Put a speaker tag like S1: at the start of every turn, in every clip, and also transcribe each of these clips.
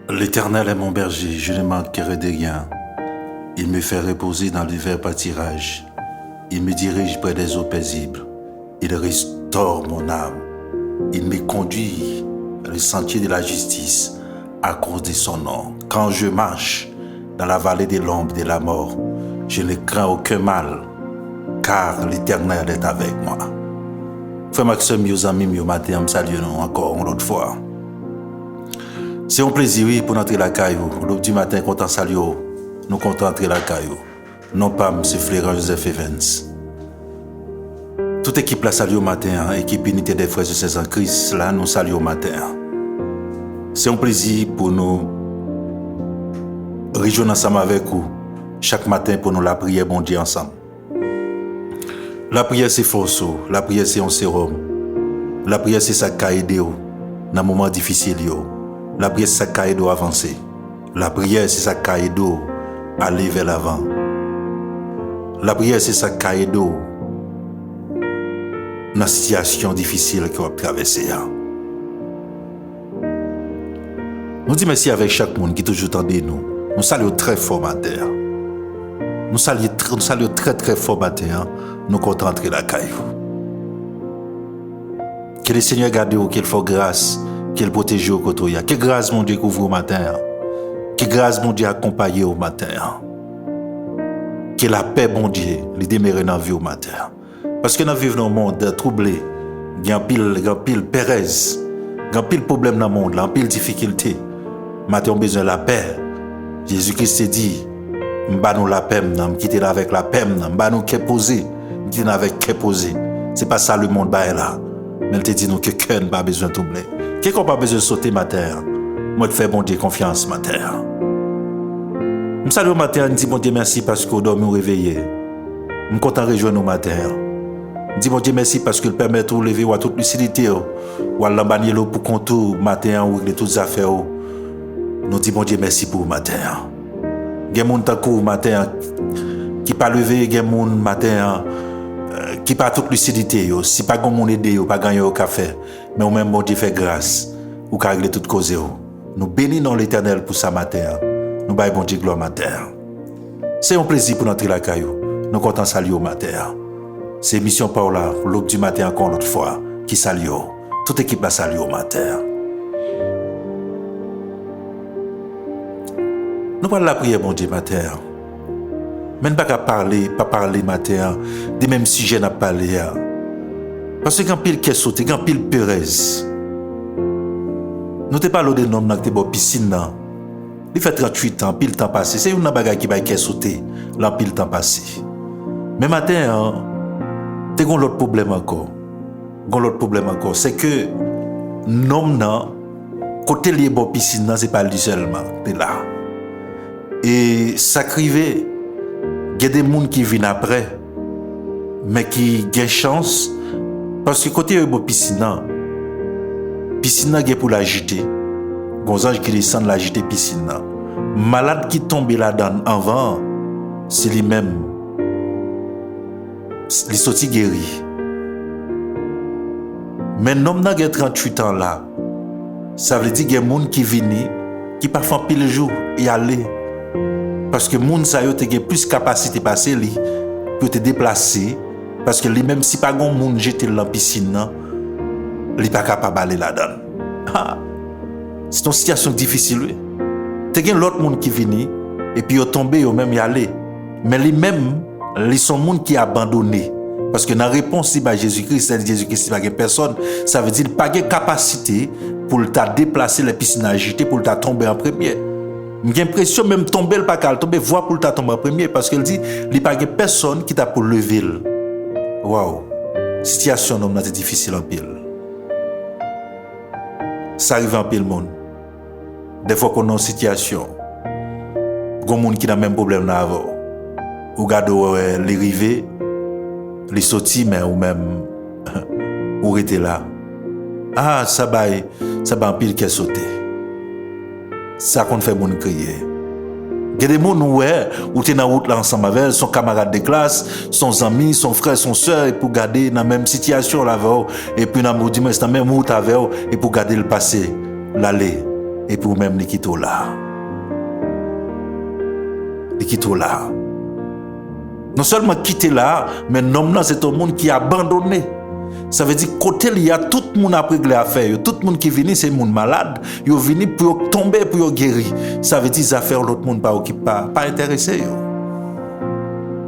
S1: L'Éternel est mon berger, je ne manquerai de rien. Il me fait reposer dans les verts pâtirages. Il me dirige près des eaux paisibles. Il restaure mon âme. Il me conduit vers le sentier de la justice à cause de son nom. Quand je marche dans la vallée de l'ombre de la mort, je ne crains aucun mal, car l'Éternel est avec moi. Frère Maxime, mes amis, mes matin, me salue encore une autre fois. C'est un plaisir oui, pour entrer la caillou. Le petit matin, content salut, nous comptons entrer la caillou. Non pas M. Fléran Joseph Evans. Toute équipe la salue au matin, équipe unité des frères et sœurs en Christ, là nous salue au matin. C'est un plaisir pour nous rejoindre ensemble avec vous chaque matin pour nous la prière bon Dieu ensemble. La prière c'est force, la prière c'est un sérum. La prière c'est ça qui aide dans les moments difficiles. La prière c'est ça qui aide à avancer. La prière c'est ça qui aide à aller vers l'avant. La prière c'est ça qui aide dans la situation difficile que vous traversez. Nous disons merci avec chaque monde qui toujours tendait nous. Nous saluons très fort matin. Nous saluons très très fort matin. Nous comptons entrer la caillou. Que le Seigneur garde vous, qu'il fasse grâce, qu'il protège au côté. Que grâce mon Dieu couvre au matin. Que grâce mon Dieu accompagne au matin. Que la paix mon Dieu lui demeure dans la vie au matin. Parce que nous vivons dans un monde troublé. Il y a un pile pérez. Il y a un pile problème dans le monde, un pile difficulté. Matin on a besoin de la paix. Jésus-Christ dit, nous la paix, nous quitter avec la paix, nous qui poser, nous avec qui poser. C'est pas ça le monde là. Mais il te dit nous que cœur n'a pas besoin de troubler. Quelqu'un n'a pas besoin de sauter matin. Moi, je fais bon Dieu confiance matin. Je salue au matin, je dis bon Dieu merci parce que vous dormez réveillé. Je suis content de rejoindre au matin. Je dis bon Dieu merci parce que le permet de lever à toute lucidité. Ou à l'embanier pour contour matin ou de toutes les affaires. Nous disons bon Dieu merci pour le matin. Il y a des gens matin qui ne pas lever, il y a des gens matin qui pas toute lucidité. Si pas de monde aider, pas gagner au café, mais au même bon Dieu fait grâce ou qu'a régler toute cause. Nous bénissons l'Éternel pour ça matin. Nous baillons bon Dieu gloire matin. C'est un plaisir pour notre la caillou. Nous comptons saluer au matin. C'est mission Paula pour l'aube du matin encore une autre fois qui salue. Toute équipe la salue au matin. Nous parlons de la prière, bon Dieu, matin. Mais nous ne pouvons pas parler matin des mêmes sujets à parler. Parce que quand pile qui est sauté, quand pile Pérez. Nous ne parlons pas de nom qui est dans la piscine. Il fait 38 ans, pile temps passé. C'est une bagaille qui est sauté, là, pile temps passé. Mais matin, tu as l'autre problème encore. L'autre problème encore, c'est que nom, côté lié dans la piscine, ce n'est pas lui seulement. Tu es là. Et ça crive, il y a des gens qui viennent après, mais qui ont chance, parce que côté de la piscine, est pour l'agiter. Les anges qui descendent l'agiter piscine. Malade qui tombe là-dedans avant, c'est lui-même. Il sorti guéri. Mais l'homme qui a 38 ans là, ça veut dire qu'il y a des gens qui viennent, qui parfois pile le jour et aller. Parce que moun sa yo te gen plus capacité passer li pour te déplacer parce que lui même si pas gon moun jeter dans piscine nan li pas capable aller là-dedans. C'est une situation difficile. Te gen l'autre moun qui vini et puis yo tomber yo même y aller. Mais lui même li son moun qui abandonné parce que dans réponse si ba Jésus-Christ, Jésus-Christ pas personne, ça veut dire pas gen capacité pour ta déplacer les piscines agitées pour ta tomber en premier. J'ai l'impression même tomber le pas qu'elle tomber voir pour ta tomber en premier parce qu'elle dit il n'y a pas personne qui t'a pour lever. Waouh. Situation non c'est difficile en pile. Ça arrive en pile monde. Des fois qu'on a une situation gon monde qui n'a même problème là avant. Ou gade les rivés, les sorties mais ou même ou rester là. Ah ça va en pile qui est sauté. Ça qu'on fait mon crier. Il y a des gens où tu es dans la route là ensemble avec son camarade de classe, son ami, son frère, son soeur, et pour garder dans la même situation là, et puis dans la même route avec et pour garder le passé, l'aller. et pour même les quitter là. Les quitter là. Non seulement quitter là, mais l'homme là c'est un monde qui est abandonné. Ça veut dire côté il y a tout le monde a réglé à faire. Tout le monde qui vient c'est monde malade. Ils viennent pour tomber pour guérir. Ça veut dire ça faire l'autre monde pas intéressé.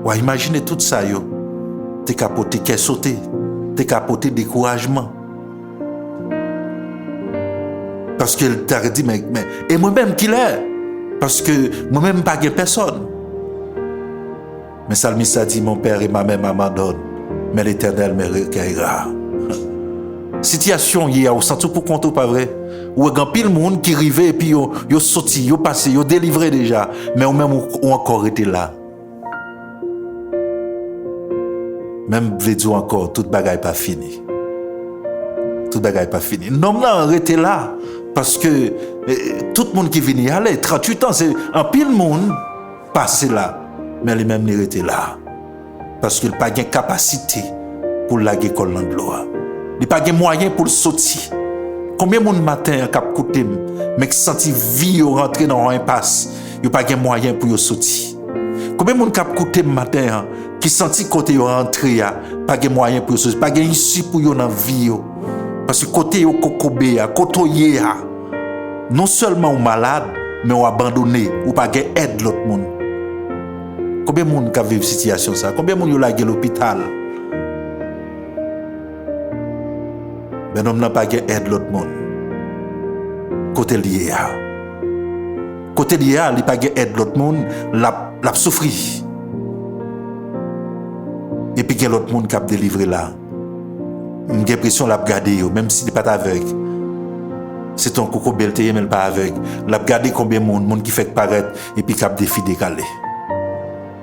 S1: Ouais, imaginez tout ça yo. T'es capoté, qu'est sauté. T'es capoté découragement. Parce qu'elle t'a dit mais et moi-même qui l'est. Parce que moi-même pas de personne. Mais Salmiste a dit mon père et ma mère m'abandonnent. Mais l'Éternel me recueillera. Situation hier, au sens pour compte pas vrai. Ou grand pile monde qui arrivait et puis yo sorti, yo passé, yo délivré déjà, mais ou même ou encore été là. Même veut dire encore toute bagaille pas fini. Toute bagaille pas fini. Non là arrêté là parce que tout le monde qui vient aller 38 ans c'est un pile monde passé là, mais les mêmes n'étaient là. Parce qu'il n'a pas de capacité pour la école de l'eau. Il n'a pas de moyen pour le sortir. Combien de monde matin a écouté, mais qui senti vie rentrer dans un impasse, il n'a pas de moyen pour le sortir. Combien de monde a écouté matin qui senti côté rentrer, pas de moyen pour le sortir, pas de issue pour dans la vie. Parce que côté yo kokobé, côté non seulement au malade, mais au abandonné, ou pas de aide l'autre monde. Combien de monde qui vivent cette situation ça? Combien de monde qui l'a l'hôpital? Mais non, n'a pas aide l'autre monde. Côté lié. Côté lié, il n'a pas aide l'autre monde, l'a souffri. Et puis il y a l'autre monde qui a délivré là. Une dépression l'a gardé, même s'il n'est pas aveugle. C'est ton coco belté, mais il n'est pas aveugle. L'a gardé combien de monde qui fait paraître et puis qui a défi décalé.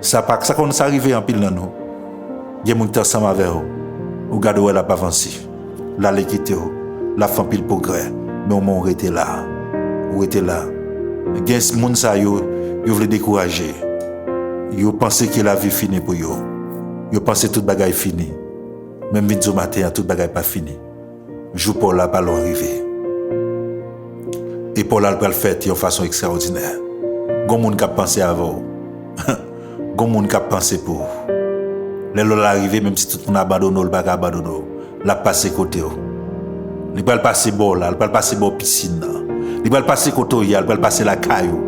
S1: Ça quand ça arrive en pile dans nous. Il y a des gens qui ensemble avec vous. Vous regardez où elle a pas avancé. Là, les quitter vous. La femme pile progrès. Mais au moins, on était là. On était là. Il y a des gens qui veulent décourager. Ils pensent que la vie est finie pour eux. Ils pensent que toute bagaille est finie. Même vite au matin, toute bagaille n'est pas finie. Jour pour la balle arriver. Et pour la le faire de façon extraordinaire. Il y a des gens qui pensent à vous. Gon moun k'ap pensé pour. Les lol arrivé même si tout le monde abandonne, le bac abandonne. La passer côté. Il va passer bord là, il va passer bord piscine là. Il va passer côté, il va passer la caillou.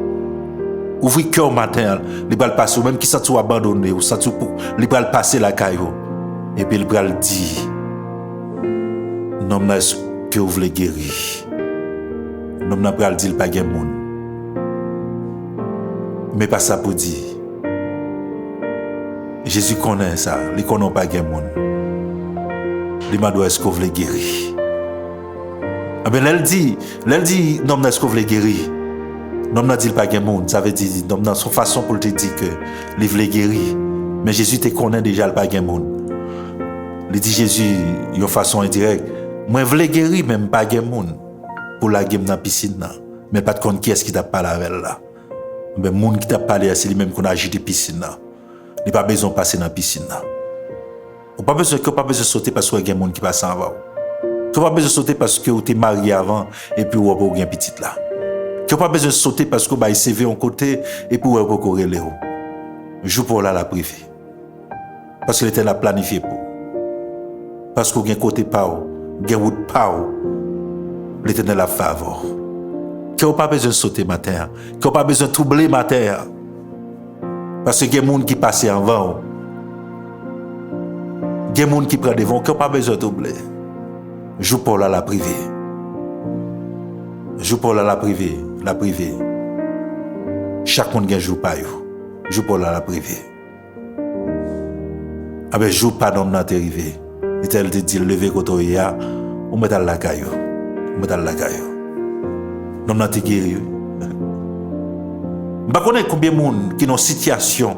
S1: Ouvrir cœur matin, il va passer même qui sent abandonné ou sent pour, il va passer la caillou. Et puis il va dire non mais est-ce que vous voulez guérir. Non n'a pas dire pas gen moun. Mais pas ça pour dire Jésus connaît ça, il connaît pas de monde. Il m'a dit est-ce que vous voulez guérir? Ah ben elle dit non est-ce que vous voulez guérir? Non n'a dit pas de monde, ça veut dire non dans son façon pour te dire que il voulait guérir. Mais Jésus te connaît déjà pas de monde. Il dit Jésus de façon indirecte, moi je voulais guérir même pas de monde pour la game dans la piscine là. Mais pas de compte qui est-ce qui t'a parlé avec là. Mais monde qui t'a parlé c'est lui même qu'on a agité piscine là. Il n'y a pas besoin de passer dans la piscine. Il n'y a pas besoin de sauter parce qu'il y a des gens qui passent en bas. Il n'y a pas besoin de sauter parce que tu es marié avant et puis tu as un petit là. Il n'y a pas besoin de sauter parce que tu as un CV en côté et puis tu as un courir là. Joue pour la privé. Parce qu'il était là planifié pour. Parce qu'il y a un côté pas, il y a un route pas, l'Éternel a faveur. Il n'y a pas besoin de sauter matin. Il n'y a pas besoin de troubler matin. Parce qu'il y a des gens qui passent avant. Il y a des gens qui prennent devant, qui n'ont pas besoin de doubler. Joue pour la privée. Joue pour la privée. La privée. Chaque monde joue pas. Joue pour la privée. Ah ben, joue pas dans notre arrivée. Il te dit, lever contre ya, on met dans la caillou. On met dans la caillou. Dans notre guéri. Je ne connais pas combien de monde qui ont une situation,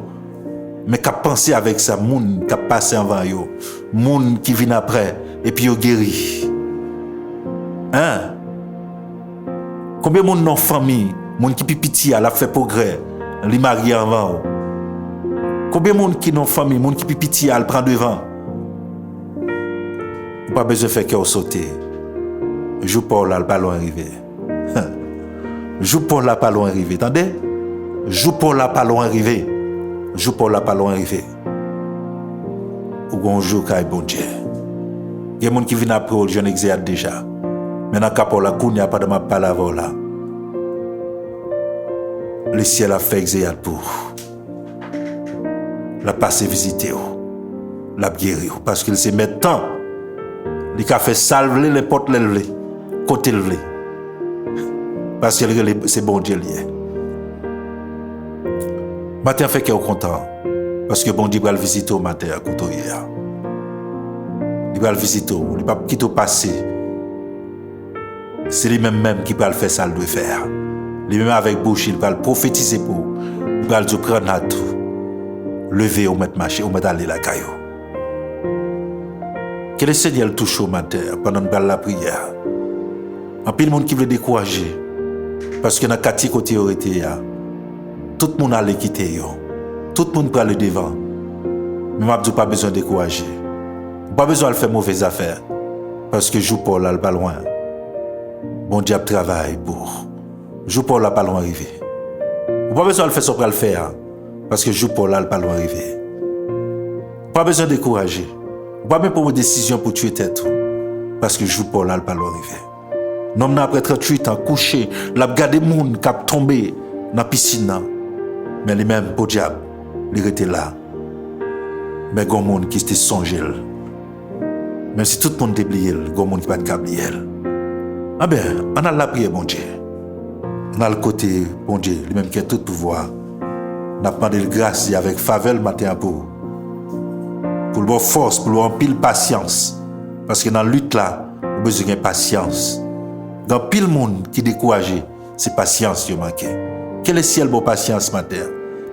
S1: mais qui a pensé avec ça, monde qui a passé avant eux, monde qui vient après, et puis ils guéri. Hein? Combien de monde dans la famille, monde qui piti a fait progrès, les mariés avant. Combien de monde qui dans la famille, monde qui piti a prend devant. Pas besoin de faire cœur sauter. Joue pas là, le ballon arrivé. Joue pour la pas loin arrivé. Attendez? Joue pour la pas loin arrivé. Joue pour la pas loin arrivé. Ou gon jour kay bon Dieu. Il y a des gens qui viennent après, je n'exerce déjà. Maintenant, quand la cour n'y a pas de ma parole là. Le ciel a fait exercer pour. La passer visiter, la guérir. Parce qu'il se met temps. Il a fait salver les portes levées, côté levé. Parce que c'est bon Dieu lié. Matin fait qu'il est content. Parce que bon Dieu va le visiter au matin à côté hier. Il va le visiter, il va quitter au passé. C'est lui-même qui va le faire ça, il doit faire. Lui-même avec bouche, il va le prophétiser pour. Il va le dire prendre à tout. Lever ou mettre marcher ou mettre aller la caillou. Que le Seigneur le touche au matin pendant la prière. En pile monde qui veut décourager. Parce que dans 4 côtés autorité, tout le monde allait quitter. Tout le monde prend le devant. Mais je n'ai pas besoin de décourager. Pas besoin de faire mauvaises affaires. Parce que joue Paul là, pas loin. Bon Dieu travaille pour. Joue Paul là, pas loin arrivé. Pas besoin de faire ce qu'on va faire. Parce que joue Paul là, pas loin arrivé. Pas besoin de décourager. Pas même pour une décision pour tuer tête. Parce que joue Paul là, pas loin arrivé. Non, après 38 ans, couché, l'a regardé moun qui a tombé dans la piscine. Mais les mêmes pour diable, il était là. Mais il y a des gens qui étaient songés. Même si tout le monde est oublié, il y a des gens qui ne sont pas oubliés. Ah bien, on a la prière, bon Dieu. On a le côté, bon Dieu, lui-même qui a tout pouvoir. On a demandé grâce avec faveur le matin pour le force, pour le pile patience. Parce que dans la lutte là, on a besoin de patience. Dans pile monde qui est découragé, c'est patience qui manque. Quel est le ciel pour patience matin?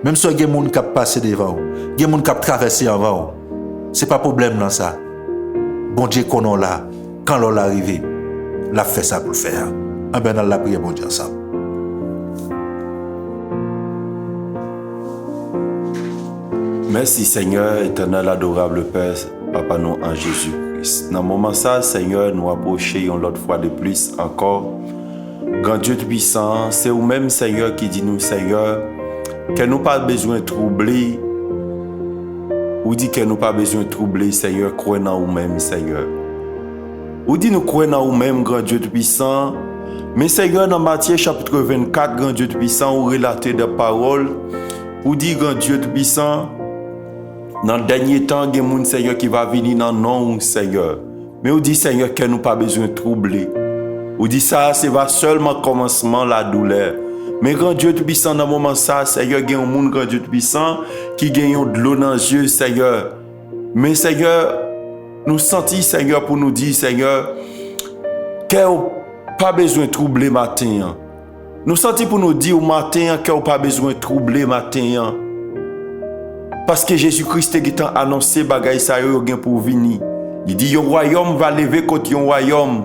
S1: Même si il y a des gens qui passent devant vous, il y a des gens qui traversent avant vous. Ce n'est pas problème dans ça. Bon Dieu qu'on est là, quand l'on arrive, l'a fait ça pour le faire. En bien, on l'a prié, bon Dieu, ensemble.
S2: Merci Seigneur, éternel adorable Père, Papa nous en Jésus-Christ. Dans le moment ça, Seigneur, nous approchons l'autre fois de plus encore. Grand Dieu puissant, c'est vous-même Seigneur qui dit nous Seigneur, que nous pas besoin de troubler. Ou dit que nous pas besoin de troubler Seigneur, croyez en vous-même Seigneur. Ou dit nous croyons en vous-même Grand Dieu puissant. Mais Seigneur, dans Matthieu chapitre 24, Grand Dieu puissant, vous relatez des paroles. Ou dit Grand Dieu puissant. Dans le dernier temps, il y a des gens, Seigneur, qui va venir dans le nom, Seigneur. Mais on dit, Seigneur, que nous pas besoin de troubler. On dit ça, c'est va seulement commencement la douleur. Mais grand Dieu puissant, dans le moment ça, Seigneur, il y a un monde, grand Dieu puissant, qui gagne de l'eau dans les yeux, Seigneur. Mais Seigneur, nous sentons, Seigneur, pour nous dire, Seigneur, qu'il n'y a pas besoin de troubler matin. Nous sentons pour nous dire au matin qu'il n'y a pas besoin de troubler matin. Parce que Jésus-Christ a annoncé bagaille ça pour venir. Il dit un royaume va lever contre un royaume.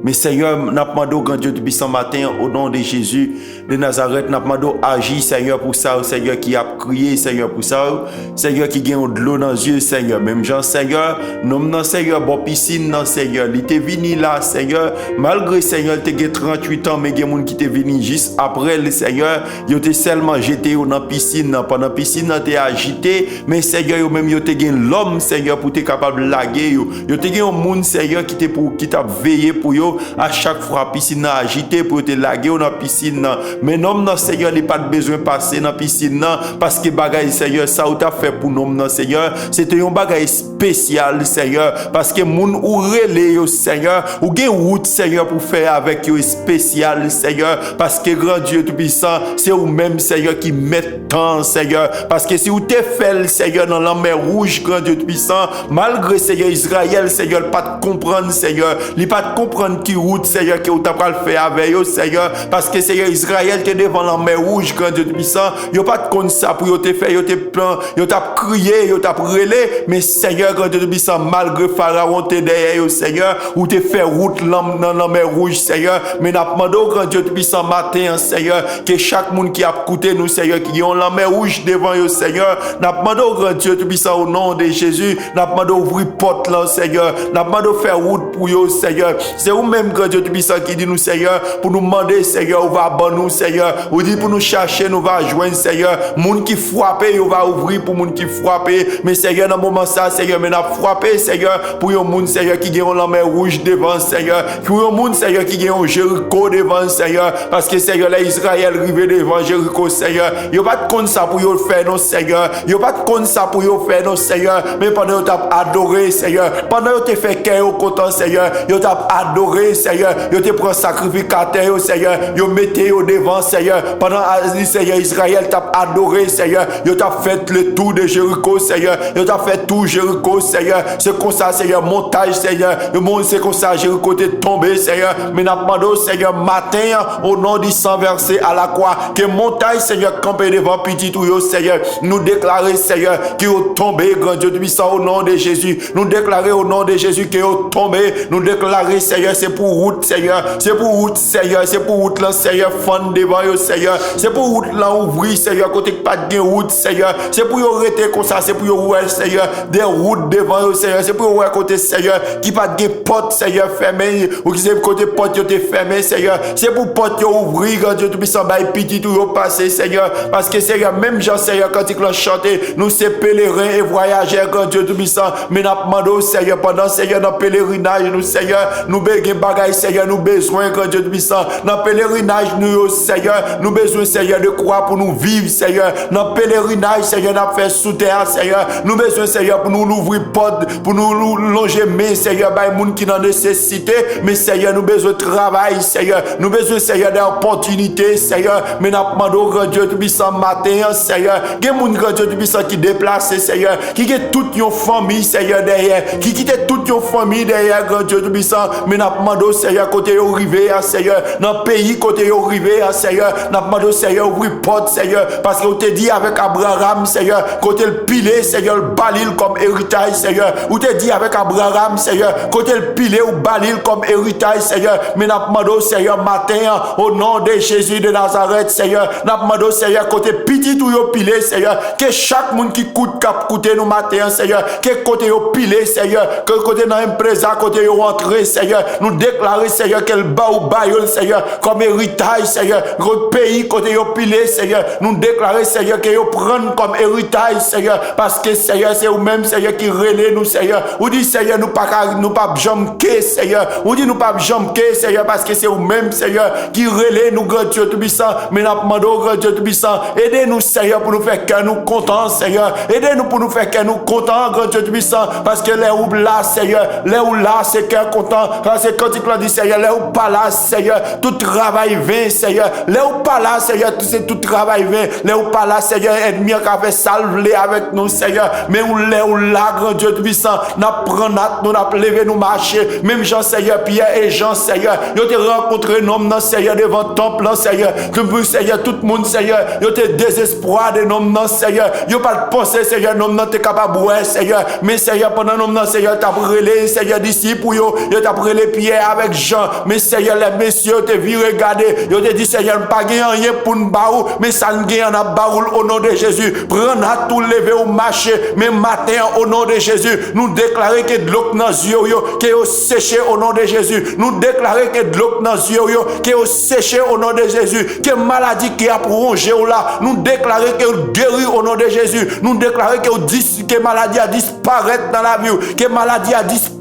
S2: Mais Seigneur, nous demandons grand Dieu depuis ce matin au nom de Jésus de Nazareth, nous demandons agir Seigneur pour ça, Seigneur qui a crié Seigneur pour ça, Seigneur qui gagne de l'eau dans les yeux Seigneur, même Jean Seigneur, nous non Seigneur, bon piscine non Seigneur, il était venu là Seigneur, malgré Seigneur, il était 38 ans, mais il y a des gens qui étaient venus juste après le Seigneur, il était seulement jeté dans la piscine, pendant la piscine, il était agité, mais Seigneur, même il était l'homme Seigneur pour être capable de laguer, il était un monde Seigneur qui t'a veillé pour eux. À chaque fois, la piscine a agité pour te laguer dans la piscine. Mais non, Seigneur, il n'a pas besoin de passer dans la piscine parce que bagaille, Seigneur, ça ou t'as fait pour nous, Seigneur. C'était un bagaille spécial, Seigneur. Parce que moun ou relé, Seigneur, ou gen route, Seigneur, pour faire avec eux spécial, Seigneur. Parce que grand Dieu tout-puissant, c'est vous-même, Seigneur, qui met temps, Seigneur. Parce que si vous te fait, Seigneur, dans la mer rouge, grand Dieu tout-puissant, malgré, Seigneur, Israël, Seigneur, pas de comprendre, Seigneur, il pas de comprendre qui route, Seigneur, que vous t'as pas le faire avec eux, Seigneur, parce que Seigneur Israël t'es devant la mer rouge, grand Dieu puissant, yo pas de compte ça pour te faire, yo te plan, yo t'a crié, yo t'a relé, mais Seigneur, grand Dieu puissant, malgré Pharaon t'es derrière, Seigneur, ou te fait route dans la mer rouge, Seigneur, mais n'a demandé au grand Dieu puissant matin, Seigneur, que chaque monde qui a écouté nous, Seigneur, qui ont la mer rouge devant eux, Seigneur, n'a demandé au grand Dieu puissant au nom de Jésus, n'a demandé ouvrir porte là, Seigneur, n'a demandé faire route pour eux, Seigneur, c'est où même grand Dieu Tout-Puissant qui dit nous Seigneur pour nous demander Seigneur, on va bon nous Seigneur, on dit pour nous chercher, nous va joindre Seigneur, moun qui frappe, on va ouvrir pour moun qui frappe, mais Seigneur dans moment ça Seigneur, mais n'a frappé Seigneur pour yon moun Seigneur qui gagne la mer rouge devant Seigneur, pour yon moun Seigneur qui gagne Jéricho devant Seigneur, parce que Seigneur là Israël rivé devant Jéricho Seigneur, yo pas de compte ça pour yo faire non Seigneur, yo pas de compte ça pour yo faire non Seigneur, mais pendant yo t'a adoré Seigneur, pendant yo te fait cœur content Seigneur, yo t'a adoré Seigneur, yo te prend sacrificateur Seigneur, yo mettez yo devant Seigneur, pendant Seigneur Israël t'a adoré Seigneur, yo t'a fait le tour de Jéricho Seigneur, yo t'a fait tout Jéricho Seigneur, c'est comme ça Seigneur montage Seigneur, le monde c'est comme ça Jéricho t'est tombé Seigneur, mais n'a demandé Seigneur matin au nom du sang versé à la croix que montagne Seigneur campé devant petit tout yo Seigneur, nous déclarer Seigneur qui est tombé grand Dieu puissant au nom de Jésus, nous déclarer au nom de Jésus qui est tombé, nous déclarer Seigneur c'est pour route Seigneur, c'est pour route Seigneur, c'est pour route là Seigneur fan devant yo Seigneur, c'est pour route là ouvrir Seigneur côté pas de route Seigneur, c'est pour yo rester comme ça, c'est pour yo ouais Seigneur des routes devant yo Seigneur, c'est pour yo ouais côté Seigneur qui pas de porte Seigneur fermée ou qui c'est côté porte yo te fermé Seigneur, c'est pour porte yo ouvrir grand Dieu tout puissant bail petit tout yo passer Seigneur, parce que Seigneur même Jean Seigneur quand il l'a chanté nous c'est pèlerins et voyageurs grand Dieu tout puissant, mais n'a demandé Seigneur pendant Seigneur dans pèlerinage nous Seigneur nous besoin bagaille Seigneur, nous besoin grand Dieu tout puissant dans pèlerinage nous Seigneur, nous besoin Seigneur de croix pour nous vivre Seigneur, dans pèlerinage Seigneur n'a fait sous terre Seigneur, nous besoin Seigneur pour nous ouvrir porte, pour nous longer main Seigneur by moun qui n'en nécessité, mais Seigneur nous besoin de travail Seigneur, nous besoin Seigneur d'opportunité Seigneur, mais n'a demandé grand Dieu tout puissant matin Seigneur, gen moun grand Dieu tout puissant qui déplace Seigneur, qui quitte toute une famille Seigneur derrière, qui quitte toute une famille derrière grand Dieu tout puissant, mais n'a demandé Seigneur côté yo rivé Seigneur, dans pays côté yo rivé Seigneur, n'a demandé Seigneur ouvrir porte Seigneur, parce que on te dit avec Abraham Seigneur, côté le pilé Seigneur, le balil comme héritage Seigneur, ou te dit avec Abraham Seigneur, côté le pilé ou balil comme héritage Seigneur, mais n'a demandé Seigneur matin au nom de Jésus de Nazareth Seigneur, n'a demandé Seigneur côté petit ou yo pilé Seigneur, que chaque monde qui coûte cap coûter nous matin Seigneur, que côté yo pilé Seigneur, que côté dans un présent côté yo rentré Seigneur, nous déclarer Seigneur qu'elle bat ou baillol Seigneur comme héritage Seigneur, le pays côté yo pilé Seigneur, nous déclarer Seigneur que yo prendre comme héritage Seigneur, parce que Seigneur c'est vous même Seigneur qui relève nous Seigneur, ou dit Seigneur nous pas jamquer Seigneur, ou dit nous pas jamquer Seigneur, parce que c'est vous même Seigneur qui relève nous grand Dieu tout puissant, mais n'a demandé au grand Dieu tout puissant, aidez-nous Seigneur pour nous faire que nous contents Seigneur, aidez-nous pour nous faire que nous contents grand Dieu tout puissant, parce que les où là Seigneur, les où là c'est cœur content, parce que quand il dit Seigneur, les où pas là Seigneur, tout travail vain Seigneur, les où pas là Seigneur, tout travail vain, les où pas là Seigneur, ennemi qui a fait salver avec nous Seigneur, mais où les où là grand Dieu tout puissant, n'a prendre nous n'a levé nous marcher, même Jean Seigneur, Pierre et Jean Seigneur, ils ont rencontré nom dans Seigneur devant temple Seigneur, que Seigneur tout le monde Seigneur, ils ont désespoir de nom dans Seigneur, ils ont pas pensé Seigneur nom dans t'es capable ouais Seigneur, mais Seigneur pendant nom dans Seigneur t'as brûlé Seigneur disciples yo t'as brûlé Pierre avec Jean, mais Seigneur les messieurs te vu regarder, ils te dit Seigneur pas gagner rien pour nous baou, mais ça nous gagne en baoul au nom de Jésus, prendre à tout lever au marché, mais matin au nom de Jésus, nous déclarer que de l'eau dans les yeux qui est séché au nom de Jésus, nous déclarer que de l'eau dans les yeux qui est séché au nom de Jésus, que maladie qui a prolongé là, nous déclarer que guéri au nom de Jésus, nous déclarer que maladie a disparu dans la vie, que maladie a disparu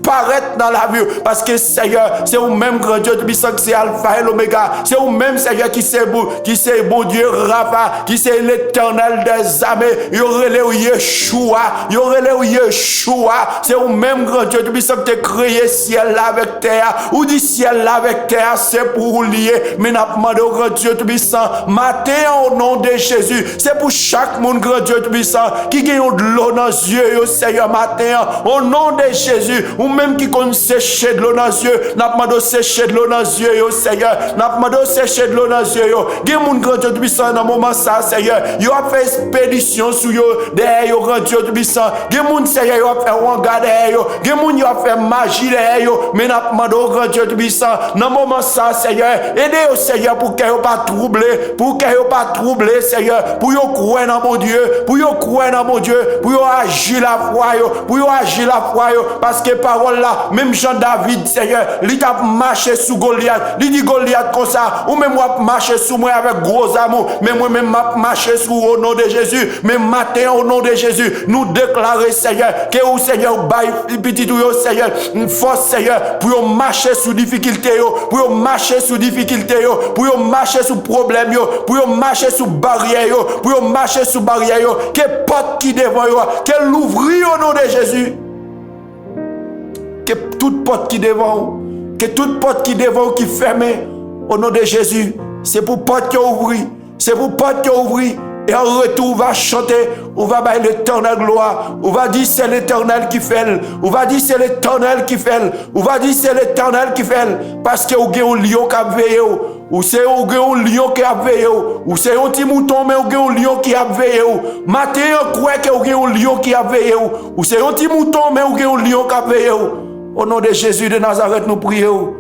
S2: dans la vie, parce que Seigneur, c'est vous même grand Dieu puissant, c'est Alpha et l'Oméga, c'est vous même Seigneur qui c'est bon Dieu Rapha, qui c'est l'éternel des armées, il y aurait le Yeshua, c'est vous même grand Dieu puissant qui a créé ciel là avec terre, ou dit ciel là avec terre, c'est pour lier, mais n'a demandé au grand Dieu puissant, matin au nom de Jésus, c'est pour chaque monde grand Dieu puissant, qui gagne de l'eau dans les yeux, Seigneur, matin, au nom de Jésus, ou même qui connaît sécher de l'eau dans les yeux, n'a demandé sécher de l'eau dans les yeux, Seigneur, n'a demandé sécher de l'eau dans les yeux, gagne mon grand Dieu puissant dans le moment ça, Seigneur, il a fait expédition sur eux, derrière grand Dieu puissant, gagne mon Seigneur, il a fait regard derrière, gagne mon il a fait magie derrière, mais n'a demandé au grand Dieu puissant, dans le moment ça, Seigneur, aidez au Seigneur pour qu'il ne pas troubler, Seigneur, pour qu'il croire dans mon Dieu, pour qu'il croire dans mon Dieu, pour qu'il agir la foi, parce que parole parole là, même Jean David, Seigneur, il t'a marché sous Goliath. Il dit Goliath comme ça, ou même moi marcher sous moi avec gros amour, mais moi-même m'a marché sous au nom de Jésus. Mais matin au nom de Jésus, nous déclarer, Seigneur, que vous, Seigneur, baille petit tout, Seigneur, une force, Seigneur, pour marcher sous difficulté, pour marcher sous difficulté, pour marcher sous problème, pour marcher sous barrière, pour marcher sous barrière, que porte qui devant, que l'ouvrir au nom de Jésus. Que toute porte qui devant, que toute porte qui devant, qui ferme, au nom de Jésus, c'est pour porte qui ouvre, c'est pour porte qui ouvre. Et en retour, on va chanter, on va bailler l'éternel gloire. On va dire c'est l'éternel qui fait. On va dire c'est l'éternel qui fait. On va dire c'est l'éternel qui fait. Parce que vous avez un lion qui a veillé. Ou c'est un lion qui a veillé. Ou c'est un petit mouton, mais vous avez un lion qui a veillé. Matin, on croit que vous avez un lion qui a veillé. Ou c'est un petit mouton, mais vous avez un lion qui a veillé. Au nom de Jésus de Nazareth, nous prions.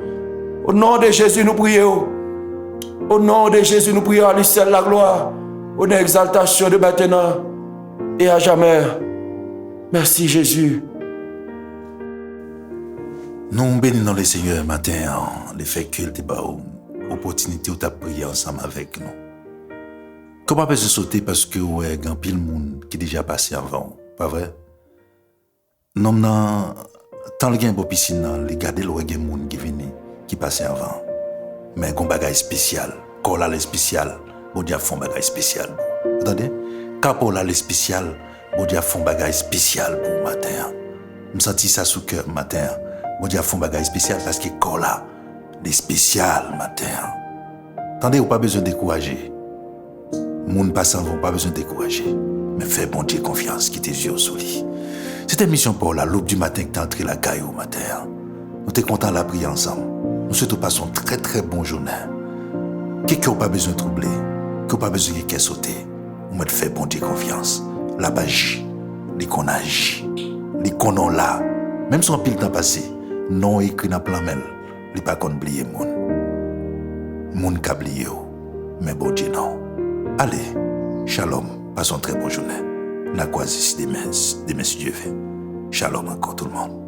S2: Au nom de Jésus, nous prions. Au nom de Jésus, nous prions à lui seul la gloire. Une exaltation de maintenant et à jamais. Merci Jésus.
S1: Nous bénissons le Seigneur matin, le fait qu'il te bat l'opportunité où tu as prié ensemble avec nous. Comment peut se sauter parce que il y a un pile monde qui est déjà passé avant, pas vrai? Non, non, tant qu'il y a une piscine, les garder le des monde qui venu, qui passé avant. Mais un bagage spécial, quand là le spécial. Bon Dieu a fait un bagage spécial. Vous entendez? Quand pour là, le spécial, bon Dieu a fait un bagage spécial pour le matin. Je sens ça sous cœur le matin. Bon Dieu a fait un bagage spécial parce que quand là, le spécial le matin. Attendez, vous n'avez pas besoin de décourager. Les gens passant vont pas besoin de décourager. Mais fais bon Dieu confiance, qui tes yeux sous lui. Cette émission pour la l'aube du matin que tu es entré la caille au matin. Nous sommes contents de la prier ensemble. Nous souhaitons passer une très très bonne journée. Quelqu'un n'a pas besoin de troubler. Que pas besoin de quelqu'un sauter. On me fait bon Dieu confiance. La bagie, les qu'on agit, les qu'on a là. Même si on pile temps passé, non écrit dans plan mail, les pas qu'on oublier moun. Moun ka oublié mais bon Dieu non. Allez, shalom, passons une très bonne journée. La croise ici demain si Dieu veut. Shalom encore tout le monde.